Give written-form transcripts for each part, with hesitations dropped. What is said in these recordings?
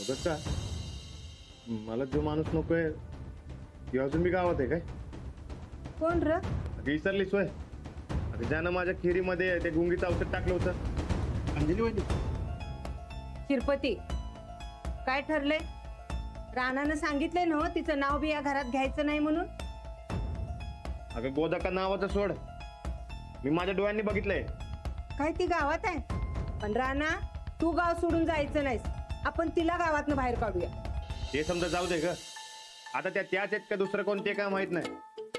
उगाच का मला जो माणूस नकोय ती अजून मी गावात आहे काय? कोण र? अगं विसरलीस होय? अगं ज्यानं माझ्या खिरीमध्ये ते गुंगीचं औषध टाकलं होतं, अंजली वहिनी. शिरपती, काय ठरलंय? राणानं सांगितलंय ना हो तिचं नाव बी या घरात घ्यायचं नाही म्हणून. अगं गोदाका नावाचं सोड, मी माझ्या डोळ्यांनी बघितलंय. काय ती गावात आहे? पण राणा, तू गाव सोडून जायचं नाहीस. आपण तिला गावातनं बाहेर काढूया. ते समजा जाऊ दे ग. आता त्याच आहेत का दुसरं कोणते काय माहित नाही.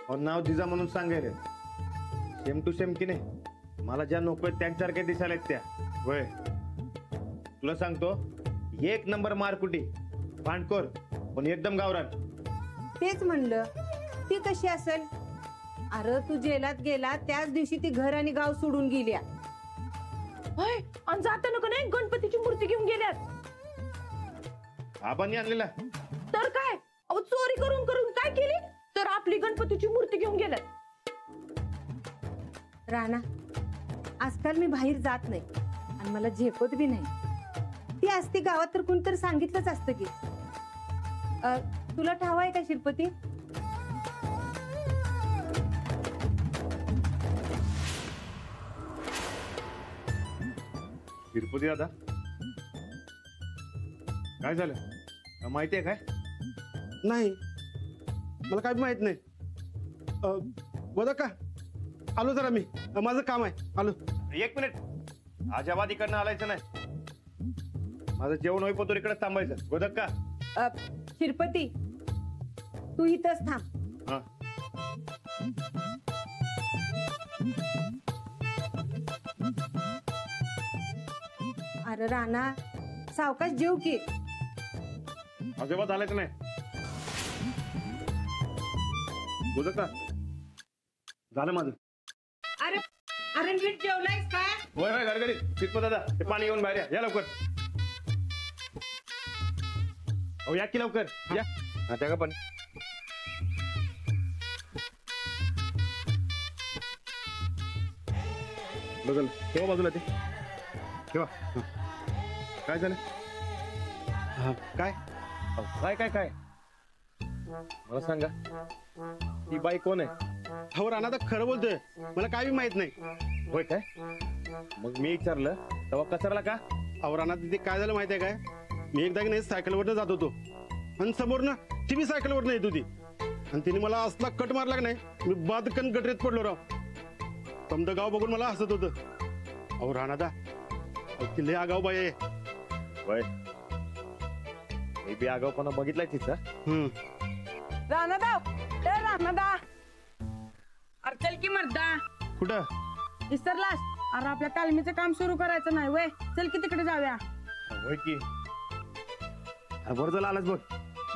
और नाव जिजा म्हणून सांगायला सेम टू सेम की नाही. मला ज्या नोकऱ्या त्यांच्यासारख्या दिसायला त्या वय. तुला सांगतो, एक नंबर मारकुटी, भांडखोर, पण एकदम गावरान. तेच म्हणलं, ती कशी असेल? अरे तू जेलात गेला त्याच दिवशी ती घर आणि गाव सोडून गेल्या. आणि जाताना का नाही गणपतीची मूर्ती घेऊन गेल्यात. आबांनी आणलेला. तर काय, अहो चोरी करून करून काय केली, तर आपली गणपतीची मूर्ती घेऊन गेल्यात. राणा, आजकाल मी बाहेर जात नाही आणि मला झेपत बी नाही. ती असती गावात तर कोणतरी सांगितलंच असतं की. तुला ठाव आहे का शिरपती? तिरुपती दादा, काय झालं? माहिती आहे काय? नाही, मला काय माहित नाही. बोला का, आलो जरा मी, माझं काम आहे, आलो. एक मिनिट, आजाबाद इकडनं आलायचं नाही. माझं जेवण होईपर्यंत इकडे थांबायचं. गोदक का? शिरपती, तू इथंच थांब. हा. अरे राणा, सावकाश जेव की. अजिबात आलायचं नाही. गोदक का? झालं माझं. अरे अरे नीट जेवलायस का? वय वय गडगडीत. शिरपत दादा, ते पाणी घेऊन बाहेर या लवकर. हो या की लवकर या. हा त्या का पण बघल तेव्हा बाजूला ते ठेवा. काय झालं? काय? काय काय काय मला सांगा, ती बाई कोण आहे? हो राणा, तर खरं बोलतोय, मला काय बी माहित नाही. होय काय? मग मी विचारलं तेव्हा कचरला का? अहो राणा, तिथे काय झालं माहिती आहे काय? मी एकदा की नाही सायकलवरनं जात होतो आणि समोरनं ती बी सायकलवरनं येत होती आणि तिने मला असला कट मारला की नाही, मी बादकन गटरीत पडलो राव. समजा गाव बघून मला हसत होतं. अहो राणा दा, ती लय आगाऊ बाई आहे. होय, मी बी आगाऊपणा बघितलाय तिचा. राणादा, ए राणादा, अरे चल की मर्दा. कुठं? विसरलास? अरे आपल्या तालमीचं काम सुरू करायचं नाही वय, चल की तिकडे जाऊया. होय की. बरं झालं आलाच बघ,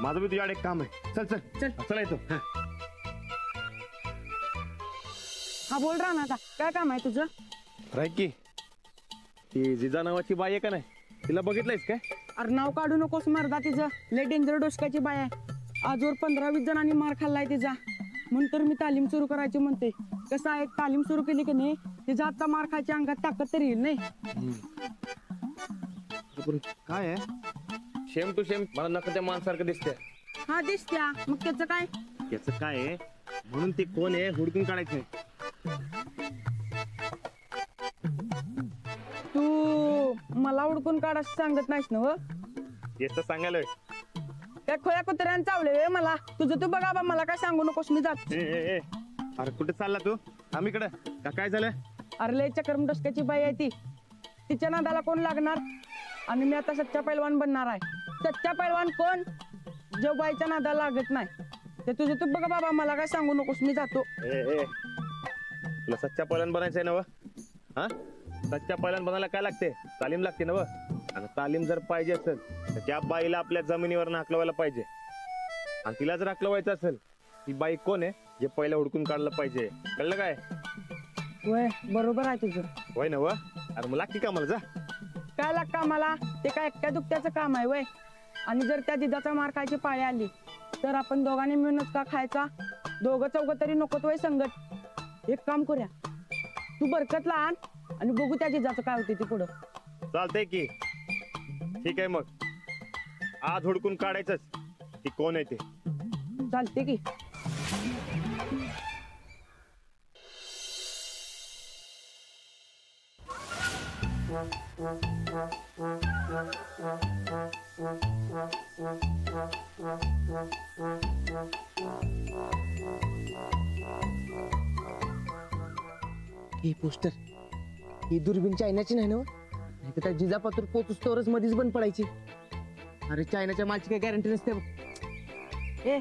माझं बी तुझ्याकडे एक काम आहे. चल चल चल. चला येतो. हा बोल राणादा, काय काम आहे तुझं? राय की, ती जिजा नावाची बाई आहे का नाही, तिला बघितलंयस काय? अरे नाव काढू नकोस मर्दा, तिचं लय डेंजर डोसक्याची बाय आहे. आजवर 15-20 जणांनी मार खाल्लाय तिचा. म्हणून तर मी तालीम सुरू करायची म्हणते. कसं आहे, तालीम सुरू केली की नाही, तिचा आता मार खायची अंगात ताकद तरी येईल नाही. काय आहे? शेम टू शेम मला नका माणसारखं दिसते. हा दिसत्या, मग त्याचं काय? त्याचं काय आहे म्हणून ते कोण आहे हुडकून काढायचं नाही. तू मला उडकून काढ असं सांगत नाहीस ना हो? तेच तर सांगायलोय. त्या खोया कुत्र्यानं चावले मला. तुझं तू बघा बा, मला काय सांगू नकोस, मी जात. अरे कुठे चालला तू? आम्हीकडे का काय झालं? अरे लय चक्रम डोसक्याची बाई आहे ती. तिच्या नादाला कोण लागणार? आणि मी आता सच्चा पैलवान बनणार आहे. सच्चा पैलवान कोण? जो बाईच्या नादाला लागत नाही. ते तुझं तू बघा बाबा, मला काय सांगू नकोस, मी जातो. तुला सच्चा पैलवान बनायचं आहे ना? हा, सच्चा पैलवान बनायला काय लागते? तालीम लागते ना? आणि तालीम जर पाहिजे असेल तर त्या बाईला आपल्या जमिनीवर हाकलवायला पाहिजे. आणि तिला जर हाकलवायचं असेल, ती बाई कोण आहे जे पहिला हुडकून काढलं पाहिजे. कळलं काय? वय बरोबर आहे तुझं. होय ना? अरे मग लागते का मला? जा. काय लागतं आम्हाला? ते काय एकट्या दुकट्याचं काम आहे वय. आणि जर त्या दिदाचा मार खायची पाळी आली तर आपण दोघांनी मिळूनच का खायचा? दोघं चौघं तरी नकोत वय संगत. एक काम करूया, तू बरकतला आण आणि बघू त्या जिजाचं काय होते ते पुढं. चालतंय की. ठीक आहे मग. आज हुडकून काढायचंच ती कोण आहे ते. चालते की. हे पोस्टर ही दुर्बीण चायनाची नाही ना हो? नाही तर त्या जिजापातूर पोचूस तोरच मध्येच बंद पडायची. अरे चायनाच्या मालची काही गॅरंटी नसते बघ. ए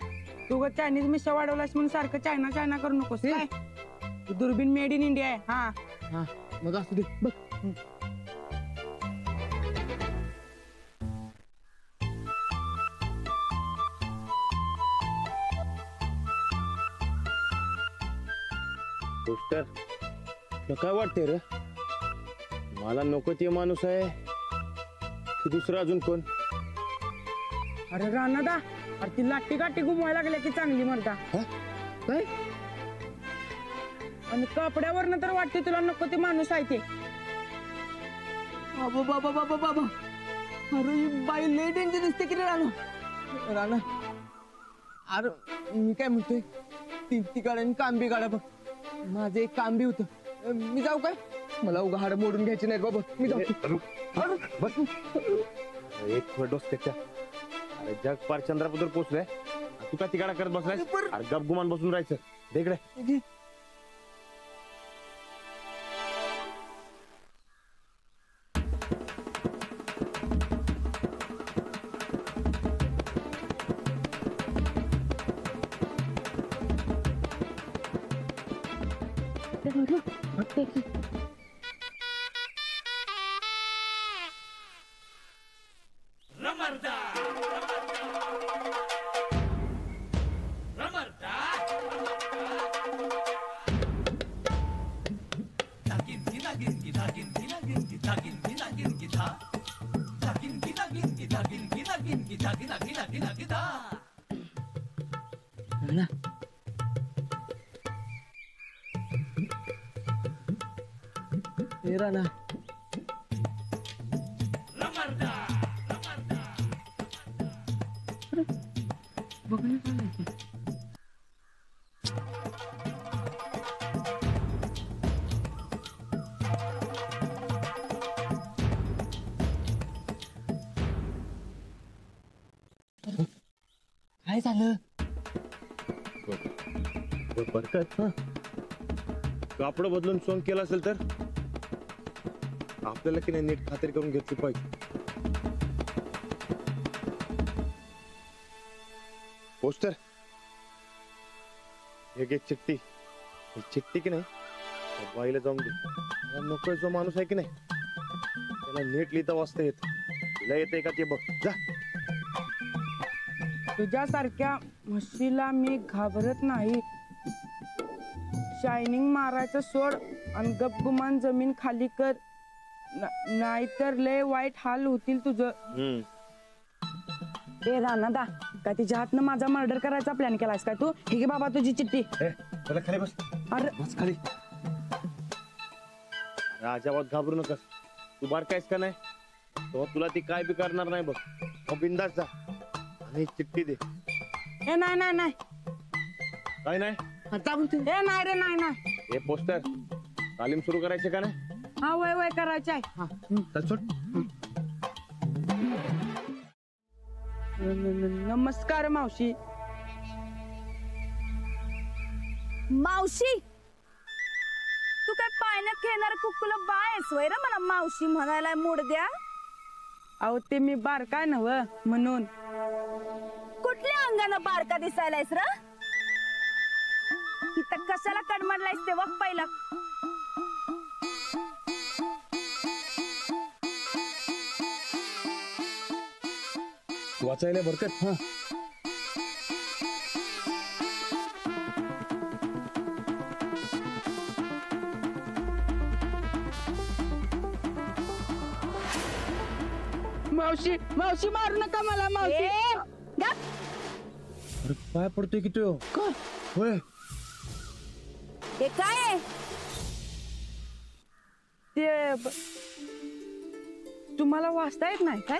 तू ग चायनीज मिशा वाढवलास म्हणून सारखं चायना चायना करू नकोस काय. ही दुर्बीण मेड इन इंडिया आहे. हा हा मग असू दे बघ. पोस्टर तुला काय वाटतंय रे? मला नको ते माणूस आहे की दुसरं अजून कोण? अरे राणादा, अरे ती लाटी काठी घुमवायला लागल्या की चांगली मरदा. काय आणि कपड्यावरनं तर वाटते तुला नको ते माणूस आहे ते. बाबा बाबा बाबा बाबा अरे ही बाई लय डेंजर दिसते की रे राणा. राणा अरे मी काय म्हणतोय ती गाड्याने काम बी गाडा बघ. माझं एक काम बी होतं. मी जाऊ काय? मला उगा हाड मोडून घ्यायची नाही बाबा. मी जाऊ. बस एक डोस त्याच्या. अरे जग पार चंद्रापदर पोचलाय तू का तिकडा करत बसलाय? अरे गप गुमान बसून राहायचं. इकडे राणा हे राणा बघ ना काय आहे ते. काय झालं? बरकत कापड बदलून सोंग केला असेल तर आपल्याला की नाही नीट खात्री करून घेतली पाहिजे. पोस्टर एक एक चिठ्ठी. ही चिठ्ठी की नाही त्या बाईला जाऊन दे. मला नकोय जो माणूस आहे की नाही त्याला नीट लिहिता वाचता येत. तिला येते का ते बघ जा. तुझ्यासारख्या म्हशीला मी घाबरत नाही. शायनिंग मारायचं सोड आणि गपगुमान जमीन खाली कर. नाहीतर लय वाईट हाल होतील तुझं. ए राणादा, काय तिच्या हातनं माझा मर्डर करायचा प्लॅन केलास काय तू? ठीक आहे बाबा तुझी चिठ्ठी. त्याला खाली बस. अरे बस खाली. अजिबात घाबरू नका. तू बारकायस का नाही तो तुला ती काय बी करणार नाही बघ. मग बिंदास जा आणि चिठ्ठी दे. ए नाही नाही नाही. काय नाही ए नाही रे नाही नाही. हे पोस्टर तालीम सुरू करायचे का नाही? हा वय वय करायचं आहे. चल सोड. नमस्कार मावशी. मावशी तू काय पाण्यात खेळणार कुकुला बायस वय रे मला मावशी म्हणायला मूड द्या. अहो ते मी बारकाय नव म्हणून. कुठल्या अंगानं बारका दिसायलायस र? इथं कशाला कडमडलायस ते वक पहिला. वाचायला बरकत. हा मावशी मावशी मारू नका मला मावशी. ए, गप. अरे पाय पडतोय की तो. होय हे काय आहे? ते तुम्हाला वाचता येत नाही काय?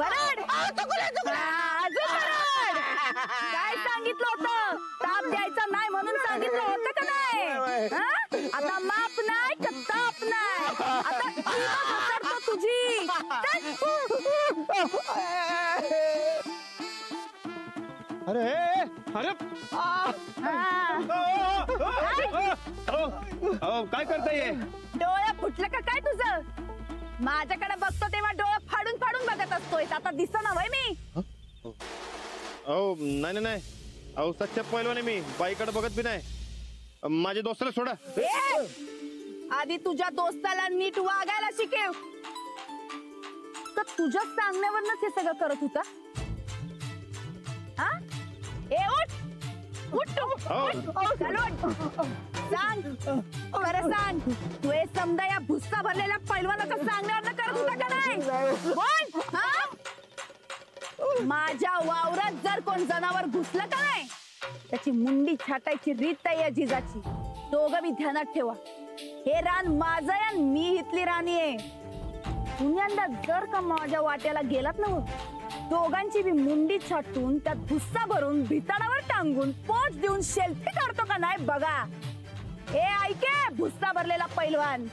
वरड. अजून वरड. काय सांगितलं होतं? ताप द्यायचा नाही म्हणून सांगितलं होतं का नाही? हा? आता माप नाही का ताप नाही? आता जीवच घसरतो तुझी. अरे अरे काय करताय हे? डोळं फुटलं का काय तुझं? माझ्याकडे बघतो तेव्हा डोळं फाडून फाडून बघत असतोय. आता दिसना वय मी. अहो नाही नाही अहो सच्चा पहिलवान आहे मी, बाईकडे बघत बी नाही. माझ्या दोस्ताला सोडा. ए! आधी तुझ्या दोस्ताला नीट वागायला शिकेव. तर तुझ्या सांगण्यावरच हे सगळं करत होता. हा? ए उठ उठ तू. उठ. चल उठ. सांग खरं सांग, तू हे समजा या भुस्सा भरलेल्या पैलवानाच्या सांगण्यावर करत होता का नाही? बोल. हा? माझ्या वावरात जर कोण जनावर घुसलं का नाही, त्याची मुंडी छाटायची रीत आहे या जिजाची. दोघं मी ध्यानात ठेवा. हे रान माझं आहे आणि मी इथली राणी आहे. पुण्यांदा जर का माझ्या वाट्याला गेलात ना, दोघांची मी मुंडी छाटून त्यात भुस्सा भरून भिताडावर टांगून पोच देऊन शेल्फी काढतो का नाही बघा. हे ऐके भुस्सा भरलेला पैलवान.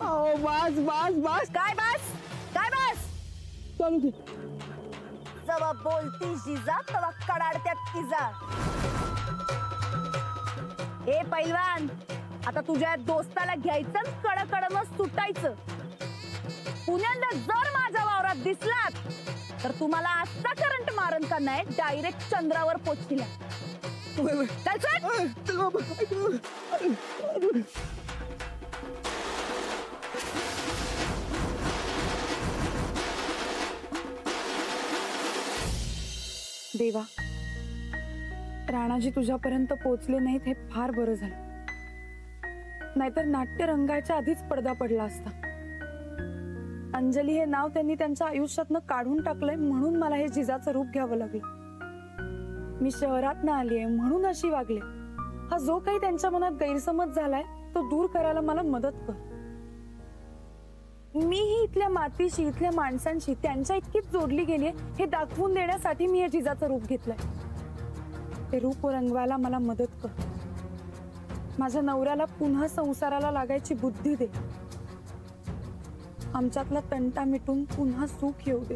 बस बस बस. काय बस? काय बस? चालू दे. जेव्हा बोलती जिजा तेव्हा कडाडत्यात तिजा. हे पैलवान, आता तुझ्या दोस्ताला घ्यायचं कडकडनं सुटायचं. पुण्यांदा जर माझ्या वावरात दिसलात तर तुम्हाला असा करंट मारन का नाही डायरेक्ट चंद्रावर पोचतील. चल चल. देवा, राणाजी तुझ्यापर्यंत पोचले नाहीत हे फार बरं झालं. नाहीतर नाट्य रंगायच्या आधीच पडदा पडला असता. अंजली हे नाव त्यांनी त्यांच्या आयुष्यातनं काढून टाकलंय म्हणून मला हे जिजाचं रूप घ्यावं लागलं. मी शहरातनं आलीये म्हणून अशी वागले. हा जो काही त्यांच्या मनात गैरसमज झालाय तो दूर करायला मला मदत कर. मीही इथल्या मातीशी, इथल्या माणसांशी त्यांच्या इतकीच जोडली गेलीये हे दाखवून देण्यासाठी मी हे जिजाचं रूप घेतलंय. ते रूप रंगवायला मला मदत कर. माझ्या नवऱ्याला पुन्हा संसाराला लागायची बुद्धी दे. आमच्यातला तंटा मिटून पुन्हा सुख येऊ दे.